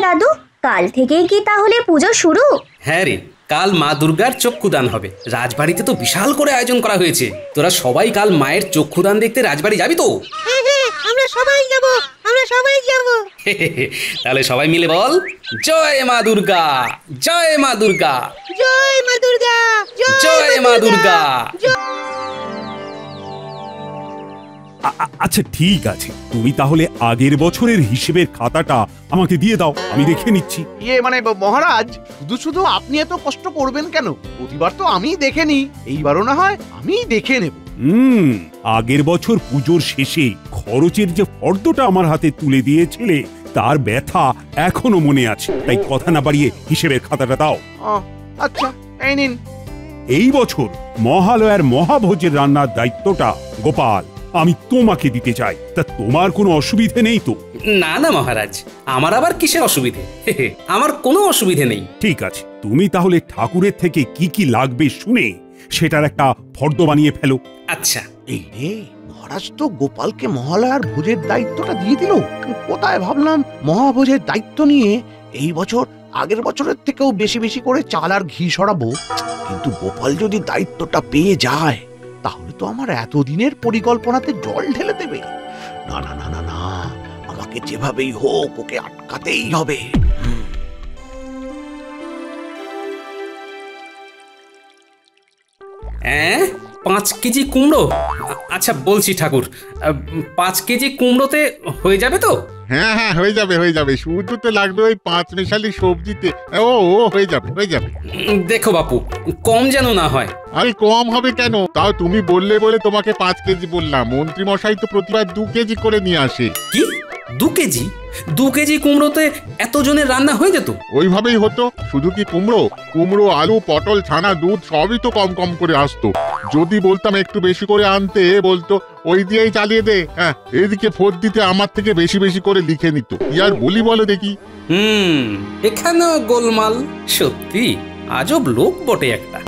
দাদু, কাল থেকেই কি তাহলে পুজো শুরু? হ্যাঁ রে, কাল মা দুর্গার চক্ষুদান হবে। রাজবাড়িতে তো বিশাল করে আয়োজন করা হয়েছে। তোরা সবাই কাল মায়ের চক্ষুদান দেখতে রাজবাড়ি যাবি তো? আমরা সবাই যাব, আমরা সবাই যাব। তাহলে সবাই মিলে বল, জয় মা দুর্গা, জয় মা দুর্গা, জয় মা দুর্গা, জয় মা দুর্গা। আচ্ছা ঠিক আছে, তুমি তাহলে আগের বছরের হিসেবের খাতাটা আমাকে দিয়ে দাও, আমি দেখে নিচ্ছি। মানে মহারাজ, শুধু শুধু আপনি এত কষ্ট করবেন কেন? প্রতিবার তো আমি দেখে নিই, এইবারও না হয় আমি দেখে নেব। আগের বছর পুজোর শেষে খরচের যে ফর্দটা আমার হাতে তুলে দিয়েছিলে তার ব্যথা এখনো মনে আছে, তাই কথা না বাড়িয়ে হিসেবের খাতাটা দাও। আচ্ছা, এই নিন। এই বছর মহালয়ার মহাভোজের রান্নার দায়িত্বটা গোপাল আমি তোমাকে দিতে চাই, তা তোমার কোনো অসুবিধে নেই তো? না না মহারাজ, আমার আবার কিসের অসুবিধে? আমার কোনো অসুবিধে নেই। ঠিক আছে, তুমি তাহলে ঠাকুরের থেকে কি কি লাগবে শুনে সেটার একটা ফর্দ বানিয়ে ফেলো। আচ্ছা। এই রে, মহারাজ তো গোপালকে মহালয়ার ভোজের দায়িত্বটা দিয়ে দিল। কোথায় ভাবলাম মহাভোজের দায়িত্ব নিয়ে এই বছর আগের বছরের থেকেও বেশি বেশি করে চাল আর ঘি সরাবো। কিন্তু গোপাল যদি দায়িত্বটা পেয়ে যায় তাহলে তো আমার এতদিনের পরিকল্পনাতে জল ঢেলে দেবে। না না না না না, আমাকে যেভাবেই হোক ওকে আটকাতেই হবে। 5 কেজি কুমড়ো? আচ্ছা বলছি ঠাকুর, 5 কেজি কুমড়োতে হয়ে যাবে তো? হ্যাঁ হ্যাঁ, হয়ে যাবে হয়ে যাবে। শুধু তো লাগবে ওই 5 মেশালি সবজিতে। ও হয়ে যাবে হয়ে যাবে। দেখো বাপু, কম যেন না হয়। আরে কম হবে কেন? তাও তুমি বললে বলে তোমাকে 5 কেজি বললাম। মন্ত্রী মশাই তো প্রতিবার 2 কেজি করে নিয়ে আসে। কি 2 কেজি? 2 কেজি কুমড়োতে এতজনের রান্না হয়ে যেত? ওইভাবেই হতো। শুধু কি কুমড়ো, কুমড়ো, আলু, পটল, ছানা, দুধ সবই তো কম কম করে আসতো। যদি বলতাম একটু বেশি করে আনতে, বলতো ওই দিয়েই চালিয়ে দে। হ্যাঁ, এদিকে ফোর দিতে আমার থেকে বেশি বেশি করে লিখে নিত। কি আর বলি বলো দেখি। এখানেও গোলমাল। সত্যি আজব লোক বটে একটা।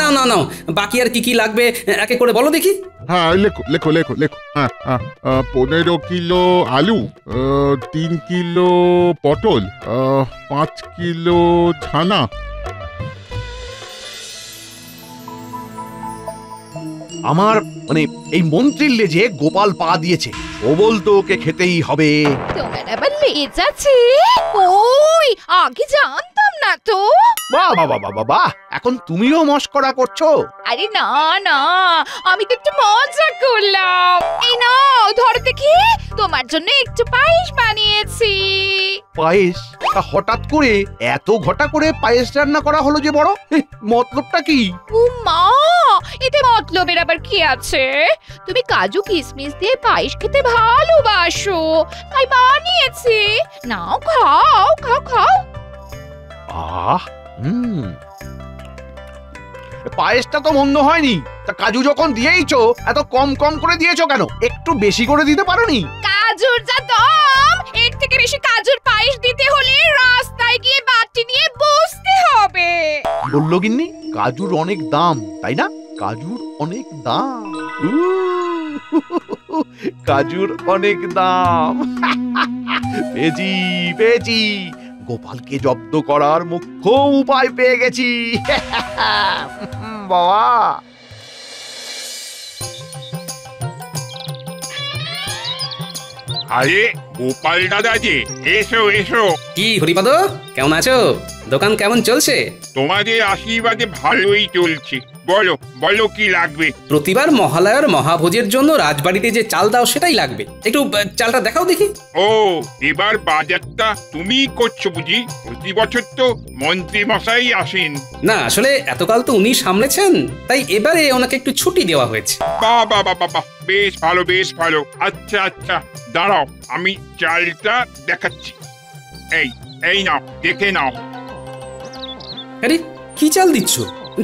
না না না, বাকি আর কি কি লাগবে একে করে বলো দেখি। হ্যাঁ, লেখো লেখো লেখো লেখো। হ্যাঁ 15 কিলো আলু, 3 কিলো পটল, 5 কিলো ছানা। আমার মানে এই মন্ত্রীর লেজে গোপাল পা দিয়েছে, ও বলতো ওকে খেতেই হবে। তোমার আবার লেজ আছে? ওই আগে জানতাম না তো। বাহ বাহ বাহ বাহ বাহ, এখন তুমিও মস্করা করছো? আরে না না, আমি তো একটু মজা করলাম। এই নাও ধরো দেখি, তোমার জন্য একটু পায়েস বানিয়েছি। পায়েস? হঠাৎ করে এত ঘটা করে পায়েস রান্না করা হলো যে বড়, মতলবটা কি? ও মা, এতে মতলবের আবার কি আছে? তুমি কাজু কিশমিশ দিয়ে পায়েস খেতে ভালোবাসো, তাই বানিয়েছি। নাও খাও খাও খাও। আহ, পায়েসটা তো মন্দ হয়নি। তা কাজু যখন দিয়েইছো, এত কম কম করে দিয়েছো কেন? একটু বেশি করে দিতে পারোনি? কাজুর যা দাম, এর থেকে বেশি কাজুর পায়েস দিতে হলে রাস্তায় গিয়ে বাটি নিয়ে বসতে হবে। বললো গিন্নি, কাজুর অনেক দাম, তাই না? কাজুর অনেক দাম, কাজুর অনেক দাম। পেয়েছি পেয়েছি, গোপালকে জব্দ করার মুখ্য উপায় পেয়ে গেছি। বাবা, আরে গোপাল দাদা যে, এসো এসো। কি হরিপদ, কেমন আছো? দোকান কেমন চলছে? তোমাদের আশীর্বাদে ভালোই চলছে। বলো বলো কি লাগবে? প্রতিবার মহালয়ার মহাভোজের জন্য রাজবাড়িতে যে চাল দাও সেটাই লাগবে। একটু চালটা দেখাও দেখি। ও, এবার বাজারটা তুমি করছো বুঝি? প্রতি বছর তো মন্ত্রী মশাই আসেন। না, আসলে এতকাল তো উনি সামলেছেন, তাই এবারে ওনাকে একটু ছুটি দেওয়া হয়েছে। বাহ বাহ বাহ বাহ, বেশ ভালো বেশ ভালো। আচ্ছা আচ্ছা, দাঁড়াও আমি চালটা দেখাচ্ছি। এই এই নাও, দেখে নাও। আরে কি চাল দিচ্ছ?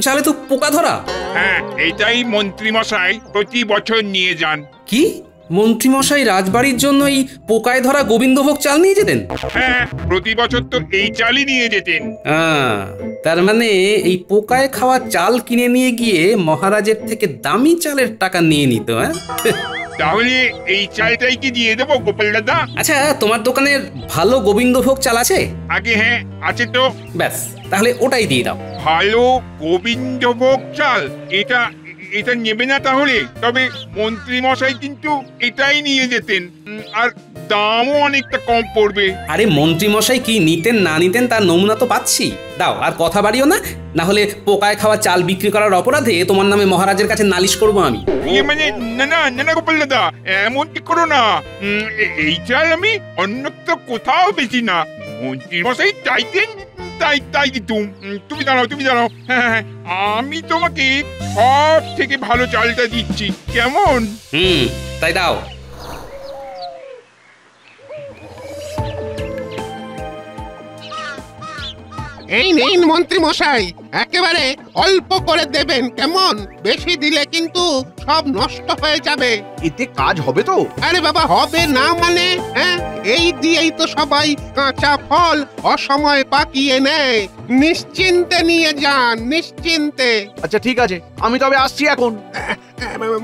চালে তো পোকা ধরা। হ্যাঁ, এটাই মন্ত্রী মশাই প্রতি বছর নিয়ে যান। কি মন্ত্রী মশাই রাজবাড়ির জন্য এই পোকায় ধরা গোবিন্দভোগ চাল নিয়ে যেতেন? হ্যাঁ, প্রতি বছর তো এই চালই নিয়ে যেতেন। তার মানে এই পোকায় খাওয়া চাল কিনে নিয়ে গিয়ে মহারাজের থেকে দামি চালের টাকা নিয়ে নিত। তাহলে এই চালটাই কি দিয়ে দেবো গোপাল দাদা? আচ্ছা, তোমার দোকানের ভালো গোবিন্দভোগ চাল আছে? আগে হ্যাঁ আছে তো। ব্যাস, তাহলে ওটাই দিয়ে দাও। ভালো গোবিন্দভোগ চাল, এটা এটা নেবে না তাহলে? তবে মন্ত্রী মশাই কিন্তু এটাই নিয়ে যেতেন, আর দামও অনেকটা কম পড়বে। আরে মন্ত্রী মশাই কি নিতেন না নিতেন তার নমুনা তো পাচ্ছি। দাও, আর কথা বাড়িও না, না হলে পোকায় খাওয়া চাল বিক্রি করার অপরাধে তোমার নামে মহারাজের কাছে নালিশ করবো আমি। মানে না না না না গোপাল দাদা, এমন কি করো না। এই চাল আমি অন্যত্র কোথাও বেশি না, মন্ত্রী মশাই চাইতেন তাই তাই দিতুম। তুমি দাঁড়াও, তুমি দাঁড়াও। হ্যাঁ, আমি তোমাকে সব থেকে ভালো চালটা দিচ্ছি, কেমন? তাই দাও। এই নিন মন্ত্রী মশাই, একেবারে অল্প করে দেবেন কেমন? বেশি দিলে কিন্তু সব নষ্ট হয়ে যাবে। এতে কাজ হবে তো? আরে বাবা, হবে না মানে? হ্যাঁ, এই দিয়েই তো সবাই কাঁচা ফল অসময়ে পাকিয়ে নেয়। নিশ্চিন্তে নিয়ে যান, নিশ্চিন্তে। আচ্ছা ঠিক আছে, আমি তবে আসছি এখন।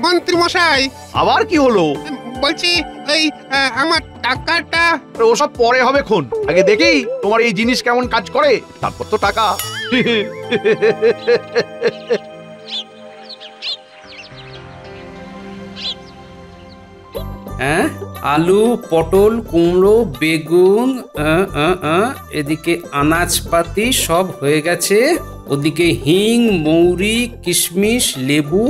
মন্ত্রী মশাই, আবার কি হলো? বলছি এই আমার টাকাটা। ওসব পরে হবে খন, আগে দেখি তোমার এই জিনিস কেমন কাজ করে, তারপর তো টাকা। হ্যাঁ, আলু, পটল, কুমড়ো, বেগুন, এদিকে আনাজপাতি সব হয়ে গেছে। ওদিকে হিং, মৌরি, কিশমিশ, লেবু,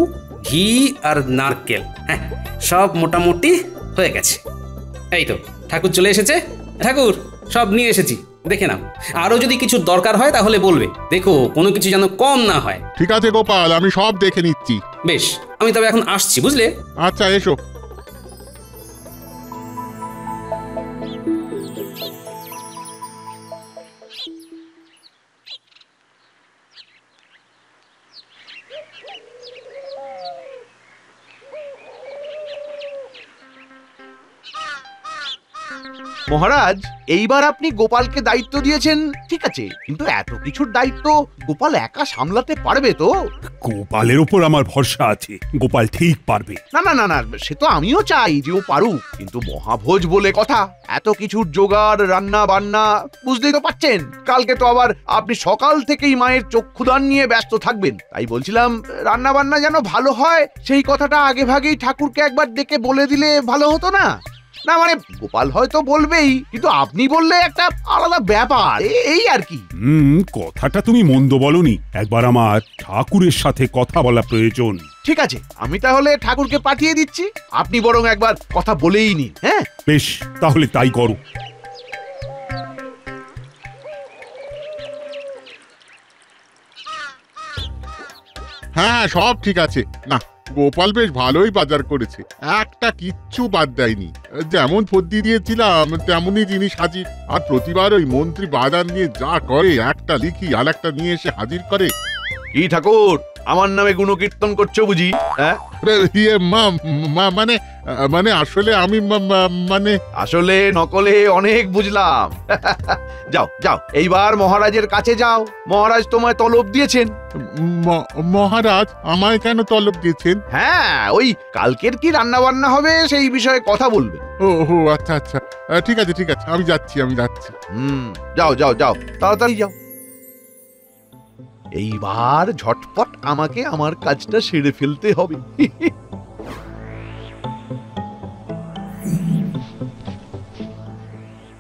ঘি আর নারকেল, হ্যাঁ সব মোটামুটি হয়ে গেছে। এই তো ঠাকুর চলে এসেছে। ঠাকুর, সব নিয়ে এসেছি, দেখে নাও। আরো যদি কিছু দরকার হয় তাহলে বলবে, দেখো কোনো কিছু যেন কম না হয়। ঠিক আছে গোপাল, আমি সব দেখে নিচ্ছি। বেশ, আমি তবে এখন আসছি, বুঝলে? আচ্ছা, এসো। মহারাজ, এইবার আপনি গোপালকে দায়িত্ব দিয়েছেন ঠিক আছে, কিন্তু এত কিছুর দায়িত্ব গোপাল একা সামলাতে পারবে তো? গোপালের উপর আমার ভরসা আছে, গোপাল ঠিক পারবে। না না না না, সে তো আমিও চাই যে ও পারুক, কিন্তু মহাভোজ বলে কথা, এত কিছুর জোগাড়, রান্না বান্না, বুঝতেই তো পারছেন। কালকে তো আবার আপনি সকাল থেকেই মায়ের চক্ষুদান নিয়ে ব্যস্ত থাকবেন, তাই বলছিলাম রান্না বান্না যেন ভালো হয় সেই কথাটা আগে ভাগেই ঠাকুরকে একবার ডেকে বলে দিলে ভালো হতো না? না মানে গোপাল হয়তো বলবেই, কিন্তু আপনি বললে একটা আলাদা ব্যাপার, এই আর কি। কথাটা তুমি মন্দ বলনি, একবার আমার ঠাকুরের সাথে কথা বলা প্রয়োজন। ঠিক আছে, আমি তাহলে ঠাকুরকে পাঠিয়ে দিচ্ছি, আপনি বরং একবার কথা বলেই নিন। হ্যাঁ বেশ, তাহলে তাই করো। হ্যাঁ, সব ঠিক আছে। না, গোপাল বেশ ভালোই বাজার করেছে, একটা কিচ্ছু বাদ দেয়নি। যেমন ফদ্দি দিয়েছিলাম তেমনই জিনিস হাজির। আর প্রতিবার ওই মন্ত্রী বাজার নিয়ে যা করে, একটা লিখি আর একটা নিয়ে এসে হাজির করে। কি ঠাকুর, আমার নামে গুণকীর্তন করছো বুঝি? হ্যাঁ, ইয়ে মানে মানে আসলে আমি মানে আসলে নকলে অনেক বুঝলাম। যাও যাও, এইবার মহারাজের কাছে যাও, মহারাজ তোমায় তলব দিয়েছেন। মহারাজ আমায় কেন তলব দিয়েছেন? হ্যাঁ, ওই কালকের কি রান্না বান্না হবে সেই বিষয়ে কথা বলবে। ও আচ্ছা আচ্ছা, ঠিক আছে ঠিক আছে, আমি যাচ্ছি। যাও যাও যাও, তাড়াতাড়ি যাও। এইবার ঝটপট আমাকে আমার কাজটা সেরে ফেলতে হবে।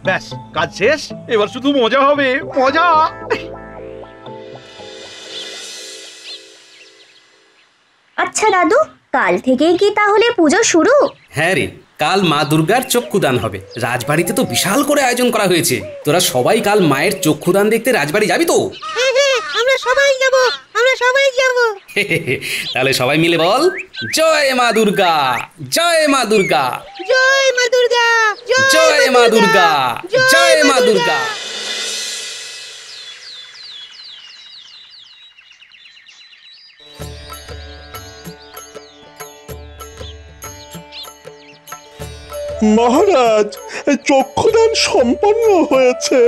ব্যাস, কাজ শেষ, এবার শুধু মজা হবে, মজা। আচ্ছা দাদু, কাল থেকেই কি তাহলে পুজো শুরু? হ্যাঁ রে, কাল মা দুর্গার চক্ষুদান হবে। রাজবাড়িতে তো বিশাল করে আয়োজন করা হয়েছে। তোরা সবাই কাল মায়ের চক্ষুদান দেখতে রাজবাড়ি যাবি তো? হ্যাঁ হ্যাঁ, আমরা সবাই যাব, আমরা সবাই যাব। তাহলে সবাই মিলে বল, জয় মা দুর্গা, জয় মা দুর্গা, জয় মা দুর্গা, জয় মা দুর্গা, জয় মা দুর্গা। মহারাজ, চক্ষুদান সম্পন্ন হয়েছে।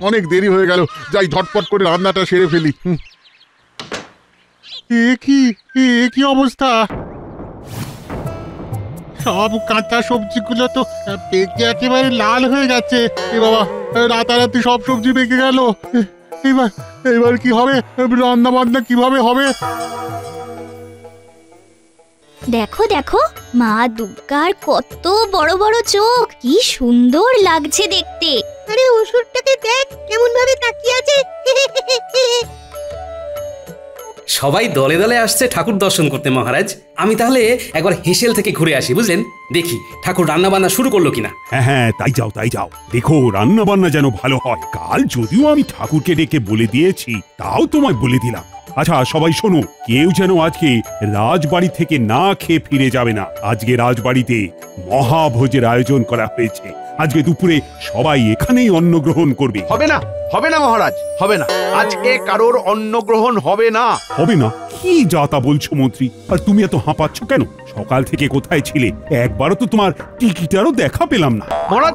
অনেক দেরি হয়ে গেল, যাই ঝটপট করে রান্নাটা সেরে ফেলি। কি অবস্থা! সব কাঁচা সবজিগুলো তো পেকে একেবারে লাল হয়ে গেছে। এ বাবা, রাতারাতি সব সবজি পেকে গেল। এবার কি হবে? রান্না বান্না কিভাবে হবে? দেখো দেখো, মা দুর্গার কত বড় বড় চোখ, কি সুন্দর লাগছে দেখতে। আরে অসুরটাকে দেখ কেমন ভাবে তাকিয়ে আছে। সবাই দলে দলে আসছে ঠাকুর দর্শন করতে মহারাজ। আমি তাহলে একবার হেসেল থেকে ঘুরে আসি, বুঝলেন? দেখি ঠাকুর রান্না বান্না শুরু করলো কিনা। হ্যাঁ, তাই যাও। দেখো রান্না বান্না যেন ভালো হয়। কাল যদিও আমি ঠাকুরকে ডেকে বলে দিয়েছি, তাও তোমায় বলে দিলাম। আচ্ছা সবাই শোনো, কেউ যেন আজকে রাজবাড়ি থেকে না খেয়ে ফিরে যাবে না। আজকে রাজবাড়িতে মহাভোজের আয়োজন করা হয়েছে। আজকে দুপুরে সবাই এখানেই অন্ন গ্রহণ করবে। হবে না মহারাজ, হবে না। আজকে কারোর অন্ন গ্রহণ হবে না। হবে না? কি যা তা বলছো মন্ত্রী? আর তুমি এত হাঁপাচ্ছ কেন? সকাল থেকে কোথায় ছিলে? একবারও তো তোমার টিকিটারও দেখা পেলাম না। মহারাজ,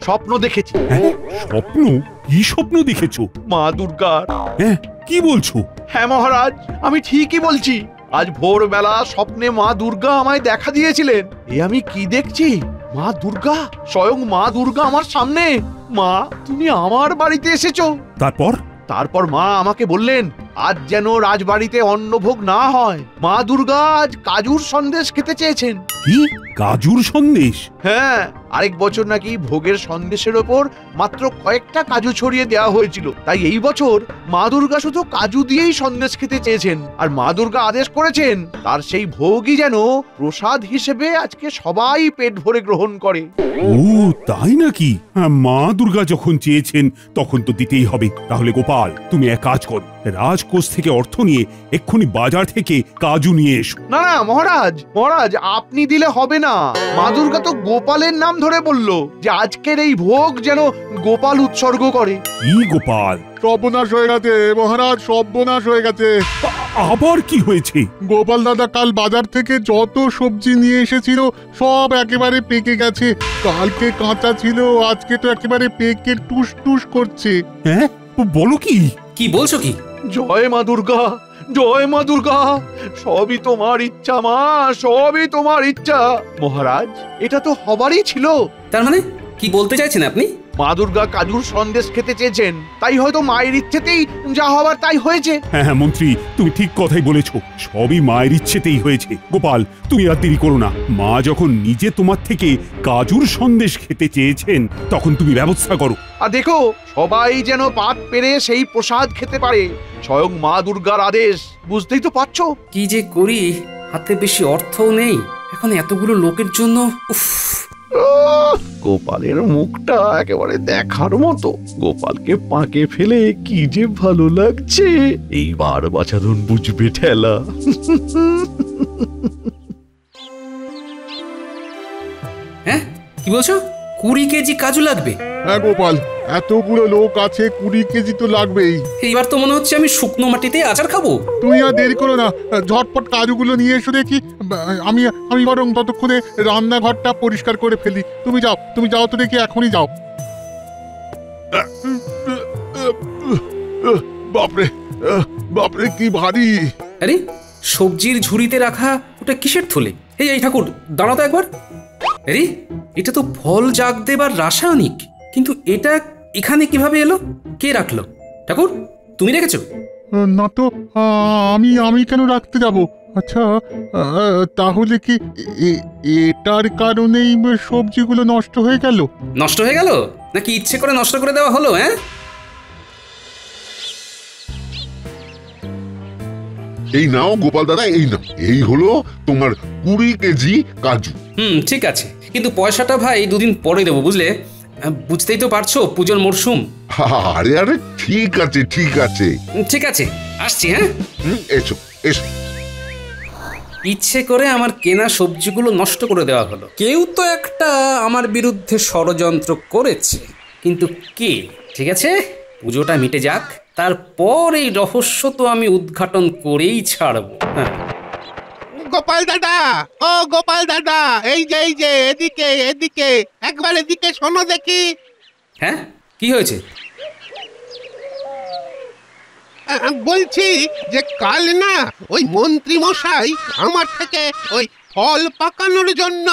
স্বপ্ন দেখেছি। হ্যাঁ, স্বপ্ন? কি স্বপ্ন দেখেছো? মা দুর্গার। হ্যাঁ, কি বলছো? হ্যাঁ মহারাজ, আমি ঠিকই বলছি। আজ ভোরবেলা স্বপ্নে মা দুর্গা আমায় দেখা দিয়েছিলেন। আমি কি দেখছি? মা দুর্গা, স্বয়ং মা দুর্গা আমার সামনে। মা, তুমি আমার বাড়িতে এসেছো। তারপর মা আমাকে বললেন আজ যেন রাজবাড়িতে অন্নভোগ না হয়। মা দুর্গা আজ কাজুর সন্দেশ খেতে চেয়েছেন। কি কাজুর সন্দেশ? হ্যাঁ, আরেক বছর নাকি ভোগের সন্দেশের ওপর মাত্র কয়েকটা কাজু ছড়িয়ে দেওয়া হয়েছিল। তাই এই বছর মা দুর্গা শুধু কাজু দিয়েই সন্দেশ খেতে চেয়েছেন। আর মা দুর্গা আদেশ করেছেন তার সেই ভোগই যেন প্রসাদ হিসেবে আজকে সবাই পেট ভরে গ্রহণ করে। ও তাই নাকি? মা দুর্গা যখন চেয়েছেন তখন তো দিতেই হবে। তাহলে গোপাল, তুমি এক কাজ করো, রাজকোষ থেকে অর্থ নিয়ে এক্ষুনি বাজার থেকে কাজু নিয়ে এসো। না মহারাজ, আপনি দিলে হবে না। মা দুর্গা তো গোপালের নাম ধরে বলল যে আজকের এই ভোগ যেন গোপাল উৎসর্গ করে। কি গোপাল? সর্বনাশ হয়ে গেছে মহারাজ, সর্বনাশ হয়ে গেছে। আবার কি হয়েছে? গোপাল দাদা কাল বাজার থেকে যত সবজি নিয়ে এসেছিল সব একেবারে পেকে গেছে। কালকে কাঁচা ছিল, আজকে তো একেবারে পেকে টুস টুস করছে। হ্যাঁ, বলো কি? কি বলছো কি? জয় মা দুর্গা, জয় মা দুর্গা। সবই তোমার ইচ্ছা মা, সবই তোমার ইচ্ছা। মহারাজ, এটা তো হবারই ছিল। তার মানে কি বলতে চাইছেন আপনি? মা দুর্গা কাজুর সন্দেশ খেতে চেয়েছেন, তাই হয়তো মায়ের ইচ্ছেতেই যা হবার তাই হয়েছে। হ্যাঁ মন্ত্রী, তুমি ঠিক কথাই বলেছো। সবই মায়ের ইচ্ছেতেই হয়েছে। গোপাল, তুমি আর দেরি করো না। মা যখন নিজে তোমার থেকে কাজুর সন্দেশ খেতে চেয়েছেন, তখন তুমি ব্যবস্থা করো। আর দেখো, সবাই যেন পাত পেরে সেই প্রসাদ খেতে পারে। স্বয়ং মা দুর্গার আদেশ, বুঝতেই তো পারছো। কি যে করি, হাতে বেশি অর্থও নেই। এখন এতগুলো লোকের জন্য গোপালের মুখটা একেবারে দেখার মতো। গোপালকে পাকে ফেলে কি যে ভালো লাগছে। এইবার বাছাধন বুঝবে ঠেলা। হ্যাঁ, কি বলছো? 20 কেজি কাজু লাগবে? হ্যাঁ গোপাল, এতগুলো লোক আছে, 20 কেজি তো লাগবেই। এইবার তো মনে হচ্ছে আমি শুকনো মাটিতে আচার খাবো। তুমি আর দেরি করো না, ঝটপট কাজুগুলো নিয়ে এসো দেখি। আমি বরং ততক্ষণে রান্নাঘরটা পরিষ্কার করে ফেলি। তুমি যাও তো দেখি, এখনই যাও। বাপরে কি ভারী! আরে, সবজির ঝুড়িতে রাখা ওটা কিসের থলে? এই ঠাকুর, দাঁড়াও তো একবার। আরে, এটা তো ফল জাগ দেবার রাসায়নিক। কিন্তু এটা এখানে কিভাবে এলো? কে রাখলো? ঠাকুর, তুমি রেখেছো? না তো, আমি কেন রাখতে যাব? আচ্ছা, তাহলে কি এটার কারণেই সবজিগুলো নষ্ট হয়ে গেল? নষ্ট হয়ে গেল নাকি ইচ্ছে করে নষ্ট করে দেওয়া হলো? হ্যাঁ, এই নাও গোপাল দাদা, এই হলো তোমার 20 কেজি কাজু। ঠিক আছে, কিন্তু পয়সাটা ভাই 2 দিন পরে দেবো, বুঝলে? বুঝতেই তো পারছো, পুজোর মরশুম। আরে ঠিক আছে। ঠিক আছে, আসছি। হ্যাঁ, এসো। ইচ্ছে করে আমার কেনা সবজিগুলো নষ্ট করে দেওয়া হলো। কেউ তো একটা আমার বিরুদ্ধে ষড়যন্ত্র করেছে, কিন্তু কে? ঠিক আছে, পুজোটা মিটে যাক, তারপর এই রহস্য তো আমি উদ্ঘাটন করেই ছাড়বো। হ্যাঁ, গোপাল দাদা, ও গোপাল দাদা, এই যে এদিকে একবার এদিকে শোনো দেখি। হ্যাঁ, কি হয়েছে? বলছি যে কাল না ওই মন্ত্রী মশাই আমার থেকে ওই ফল পাকানোর জন্য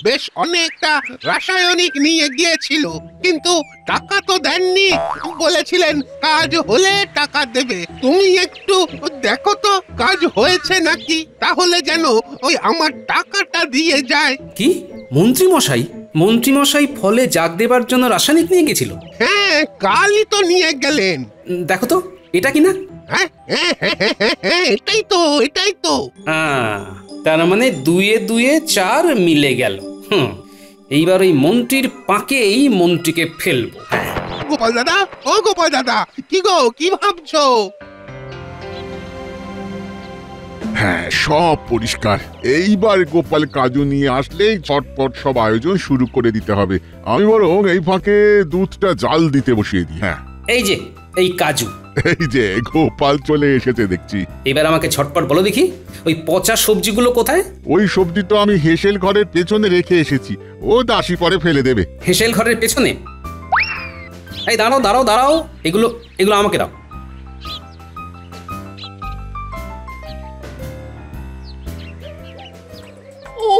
বেশ অনেকটা রাসায়নিক নিয়ে গিয়েছিল, কিন্তু টাকা তো দেননি। বলেছিলেন কাজ হলে টাকা দেবে। তুমি একটু দেখো তো কাজ হয়েছে নাকি, তাহলে যেন ওই আমার টাকাটা দিয়ে যায়। কি মন্ত্রী মশাই ফলে জাগ দেবার জন্য রাসায়নিক নিয়ে গেছিল? হ্যাঁ, কালই তো নিয়ে গেলেন। দেখো তো এটা কি না? হ্যাঁ, এটাই তো। তার মানে 2 × 2 = 4 মিলে গেল। এইবার ওই মন্ত্রীর পাকেই মন্ত্রীকে ফেলবো। গোপাল দাদা, কি ভাবছো? হ্যাঁ, সব পরিষ্কার। এইবার গোপাল কাজু নিয়ে আসলেই চটপট সব আয়োজন শুরু করে দিতে হবে। আমি বরং এই ফাঁকে দুধটা জাল দিতে বসিয়ে দিই। হ্যাঁ, এই যে এই কাজু। এই যে গোপাল চলে এসেছে দেখছি। এবার আমাকে ঝটপট বলো দেখি, ওই পচা সবজিগুলো কোথায়? ওই সবজি তো আমি হেসেল ঘরের পেছনে রেখে এসেছি, ও দাসী পরে ফেলে দেবে। হেসেল ঘরের পেছনে? এই দাঁড়াও, এগুলো আমাকে দাও। ও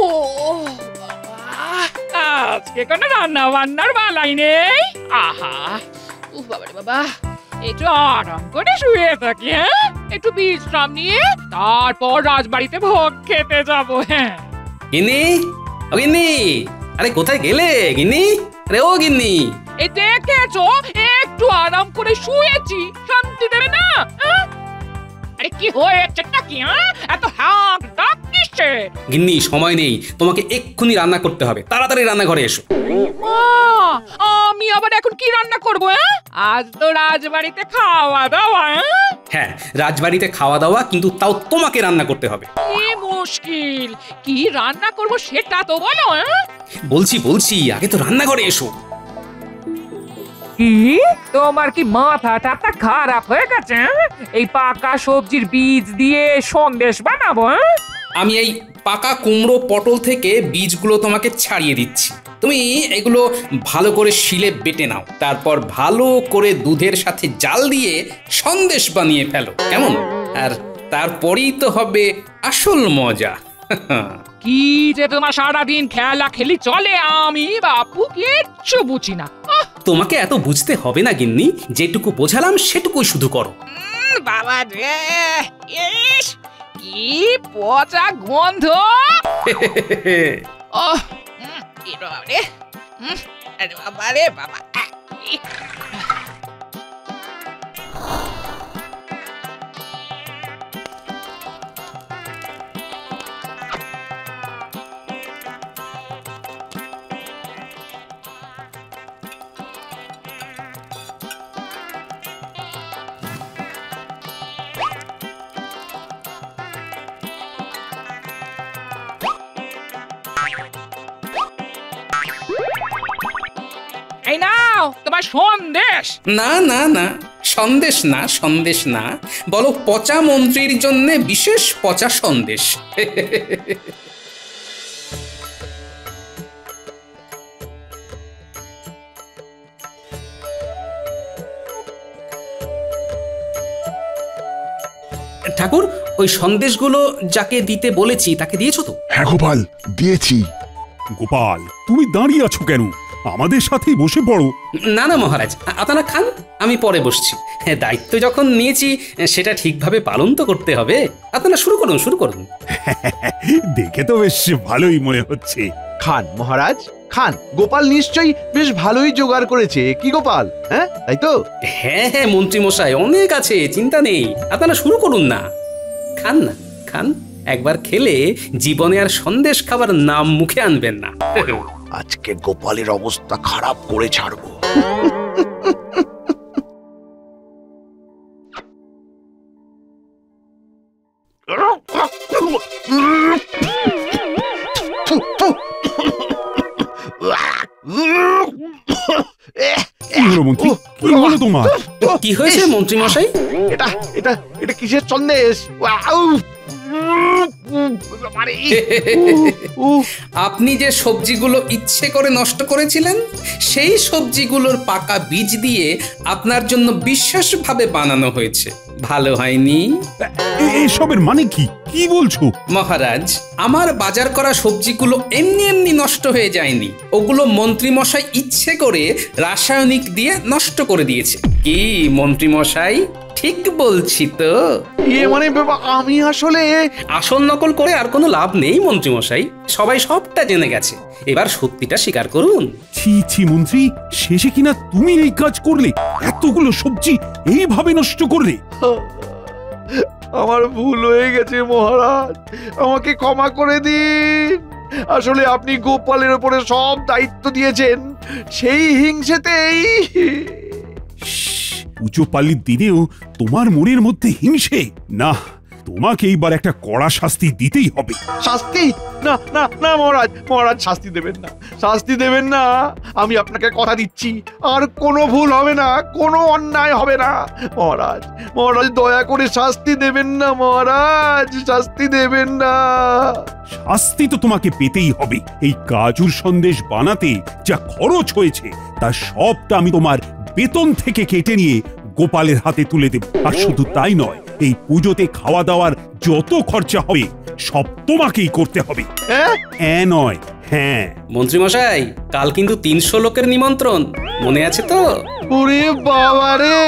আজকে কোনো রান্না বান্নার বালাই নেই। আহা, বাবারে বাবা, একটু আরাম করে শুয়ে থাকি। হ্যাঁ, একটু বিশ্রাম নিয়ে তারপর রাজবাড়িতে ভোগ খেতে যাব। হ্যাঁ গিন্নি, আরে কোথায় গেলে গিন্নি? আরে ও গিন্নি, এই দেখেছো, একটু আরাম করে শুয়েছি, শান্তি দেবে না? আরে কি হয়েছে নাকি? এত হাঁক ডাক কিসে? গিন্নি সময় নেই, তোমাকে এক্ষুনি রান্না করতে হবে। তাড়াতাড়ি রান্নাঘরে এসো। আমি আবার এখন কি রান্না করবো? আজ তো রাজবাড়িতে খাওয়া দাওয়া। হ্যাঁ, রাজবাড়িতে খাওয়া দাওয়া, কিন্তু তাও তোমাকে রান্না করতে হবে। কি মুশকিল, কি রান্না করব সেটা তো বলো। বলছি, আগে তো রান্নাঘরে এসো। কি তোমার কি মাথাটা খারাপ হয়ে গেছে? এই পাকা সবজির বীজ দিয়ে সন্দেশ বানাবো? আমি এই পাকা কুমড়ো পটল থেকে বীজগুলো তোমাকে ছাড়িয়ে দিচ্ছি। তুমি এগুলো ভালো করে শিলে বেটে নাও, তারপর ভালো করে দুধের সাথে জাল দিয়ে সন্দেশ বানিয়ে ফেলো, কেমন? আর তারপরেই তো হবে আসল মজা। কি যে তোমার সারাদিন খেলা খেলি চলে, আমি বাপু কিচ্ছু বুঝি না। তোমাকে এত বুঝতে হবে না গিন্নি, যেটুকু বোঝালাম সেটুকুই শুধু করো। বাবা রে, ইস কি পচা গন্ধ। বাবা রে বাবা। এই নাও তোমার সন্দেশ। না, সন্দেশ না, বলো পচা মন্ত্রীর জন্য বিশেষ পচা সন্দেশ। ঠাকুর, ওই সন্দেশগুলো যাকে দিতে বলেছি তাকে দিয়েছো তো? হ্যাঁ গোপাল, দিয়েছি। গোপাল, তুমি দাঁড়িয়ে আছো কেন? আমাদের সাথেই বসে পড়ো। না মহারাজ, আপনারা খান, আমি পরে বসছি। দায়িত্ব যখন নিয়েছি সেটা ঠিকভাবে পালন তো করতে হবে। আপনারা শুরু করুন। দেখে তো বেশ ভালোই মনে হচ্ছে। খান মহারাজ, খান। গোপাল নিশ্চয়ই বেশ ভালোই জোগাড় করেছে, কি গোপাল? হ্যাঁ, তাই তো? হ্যাঁ মন্ত্রী মশাই, অনেক আছে, চিন্তা নেই। আপনারা শুরু করুন না, খান। একবার খেলে জীবনে আর সন্দেশ খাবার নাম মুখে আনবেন না। আজকে গোপালের অবস্থা খারাপ করে ছাড়বো। কি হলো মন্ত্রী, কি হলো তোমার? কি হয়েছে মন্ত্রী মশাই? এটা কিসের সন্দেশ? আপনি যে সবজিগুলো ইচ্ছে করে নষ্ট করেছিলেন, সেই সবজিগুলোর পাকা বীজ দিয়ে আপনার জন্য বিশেষভাবে বানানো হয়েছে। ভালো হয়নি। এসবের মানে কি কি বলছো? মহারাজ, আমার বাজার করা সবজিগুলো এমনি এমনি নষ্ট হয়ে যায়নি, ওগুলো মন্ত্রী মশাই ইচ্ছে করে রাসায়নিক দিয়ে নষ্ট করে দিয়েছে। কি মন্ত্রী মশাই, ঠিক বলছি তো? মানে আমি আসলে আসল নকল করে আর কোনো লাভ নেই মন্ত্রী মশাই, সবাই সবটা জেনে গেছে, এবার সত্যিটা স্বীকার করুন। ছি ছি মন্ত্রী, শেষে কিনা তুমি এই কাজ করলে? এতগুলো সবজি এইভাবে নষ্ট করলে? আমার ভুল হয়ে গেছে মহারাজ, আমাকে ক্ষমা করে দিন। আসলে আপনি গোপালের উপরে সব দায়িত্ব দিয়েছেন, সেই হিংসেতেই। পুজো পালির দিনেও তোমার মনের মধ্যে হিংসে? না, তোমাকে এইবার একটা কড়া শাস্তি দিতেই হবে। শাস্তি? না না না মহারাজ, মহারাজ শাস্তি দেবেন না, শাস্তি দেবেন না। আমি আপনাকে কথা দিচ্ছি, আর কোনো ভুল হবে না, কোনো অন্যায় হবে না। মহারাজ, মহারাজ দয়া করে শাস্তি দেবেন না, মহারাজ শাস্তি দেবেন না। শাস্তি তো তোমাকে পেতেই হবে। এই কাজুর সন্দেশ বানাতে যা খরচ হয়েছে তার সবটা আমি তোমার বেতন থেকে কেটে নিয়ে গোপালের হাতে তুলে দেব। আর শুধু তাই নয়, এই পুজোতে খাওয়া দাওয়ার যত খরচা হবে সব তোমাকেই করতে হবে। নয় হ্যাঁ। মন্ত্রী মশাই, কাল কিন্তু 300 লোকের নিমন্ত্রণ, মনে আছে তো? ওরে বাবা রে!